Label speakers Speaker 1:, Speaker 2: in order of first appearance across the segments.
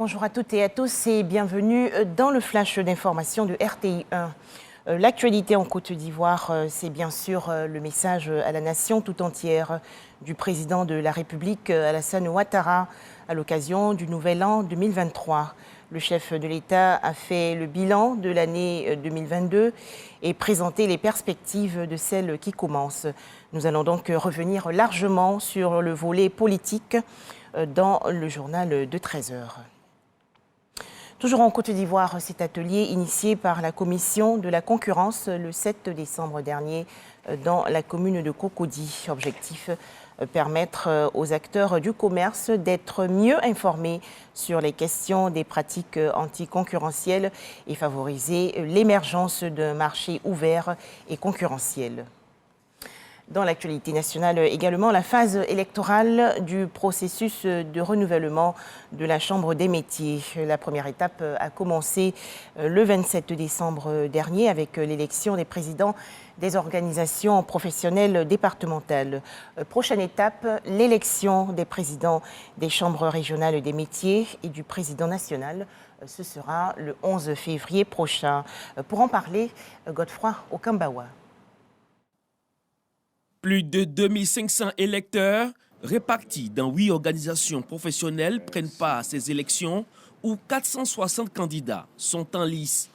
Speaker 1: Bonjour à toutes et à tous et bienvenue dans le flash d'information de RTI 1. L'actualité en Côte d'Ivoire, c'est bien sûr le message à la nation tout entière du président de la République, Alassane Ouattara, à l'occasion du Nouvel An 2023. Le chef de l'État a fait le bilan de l'année 2022 et présenté les perspectives de celle qui commence. Nous allons donc revenir largement sur le volet politique dans le journal de 13 h. Toujours en Côte d'Ivoire, cet atelier initié par la Commission de la concurrence le 7 décembre dernier dans la commune de Cocody. Objectif, permettre aux acteurs du commerce d'être mieux informés sur les questions des pratiques anticoncurrentielles et favoriser l'émergence d'un marché ouvert et concurrentiel. Dans l'actualité nationale également, la phase électorale du processus de renouvellement de la Chambre des métiers. La première étape a commencé le 27 décembre dernier avec l'élection des présidents des organisations professionnelles départementales. Prochaine étape, l'élection des présidents des chambres régionales des métiers et du président national. Ce sera le 11 février prochain. Pour en parler, Godefroy Okambawa.
Speaker 2: Plus de 2500 électeurs répartis dans 8 organisations professionnelles prennent part à ces élections où 460 candidats sont en lice.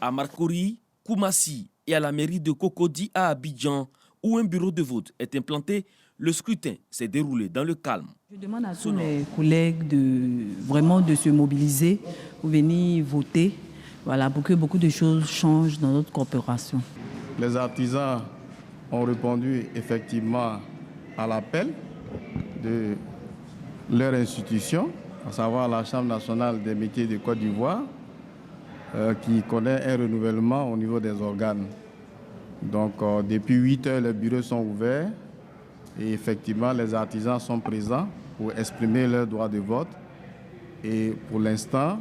Speaker 2: À Marcory, Koumassi et à la mairie de Cocody à Abidjan, où un bureau de vote est implanté, le scrutin s'est déroulé dans le calme.
Speaker 3: Je demande à tous mes collègues de se mobiliser pour venir voter, pour que beaucoup de choses changent dans notre corporation.
Speaker 4: Les artisans ont répondu effectivement à l'appel de leur institution, à savoir la Chambre nationale des métiers de Côte d'Ivoire, qui connaît un renouvellement au niveau des organes. Donc depuis 8 heures, les bureaux sont ouverts et effectivement les artisans sont présents pour exprimer leur droit de vote. Et pour l'instant,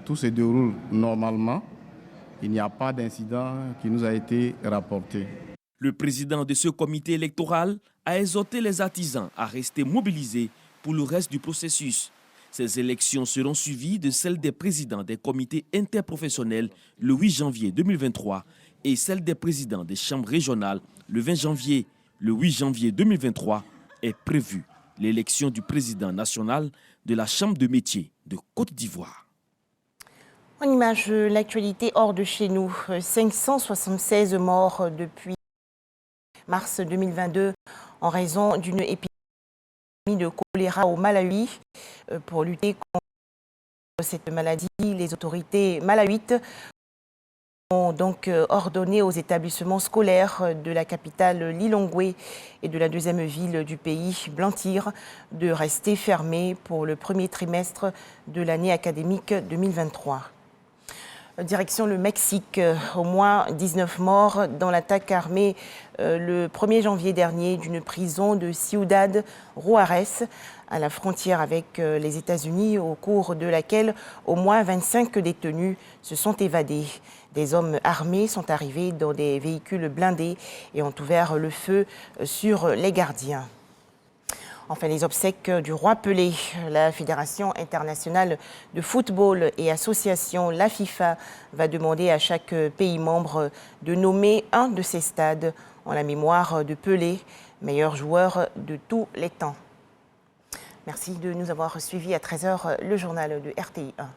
Speaker 4: tout se déroule normalement. Il n'y a pas d'incident qui nous a été rapporté.
Speaker 2: Le président de ce comité électoral a exhorté les artisans à rester mobilisés pour le reste du processus. Ces élections seront suivies de celles des présidents des comités interprofessionnels le 8 janvier 2023 et celles des présidents des chambres régionales le 20 janvier. Le 8 janvier 2023 est prévue l'élection du président national de la Chambre de métiers de Côte d'Ivoire.
Speaker 1: En image, l'actualité hors de chez nous, 576 morts depuis mars 2022 en raison d'une épidémie de choléra au Malawi. Pour lutter contre cette maladie, les autorités malawites ont donc ordonné aux établissements scolaires de la capitale Lilongwe et de la deuxième ville du pays, Blantyre, de rester fermés pour le premier trimestre de l'année académique 2023. Direction le Mexique, au moins 19 morts dans l'attaque armée le 1er janvier dernier d'une prison de Ciudad Juárez à la frontière avec les États-Unis, au cours de laquelle au moins 25 détenus se sont évadés. Des hommes armés sont arrivés dans des véhicules blindés et ont ouvert le feu sur les gardiens. Enfin, les obsèques du roi Pelé. La Fédération internationale de football et association, la FIFA, va demander à chaque pays membre de nommer un de ses stades en la mémoire de Pelé, meilleur joueur de tous les temps. Merci de nous avoir suivis à 13 h, le journal de RTI 1.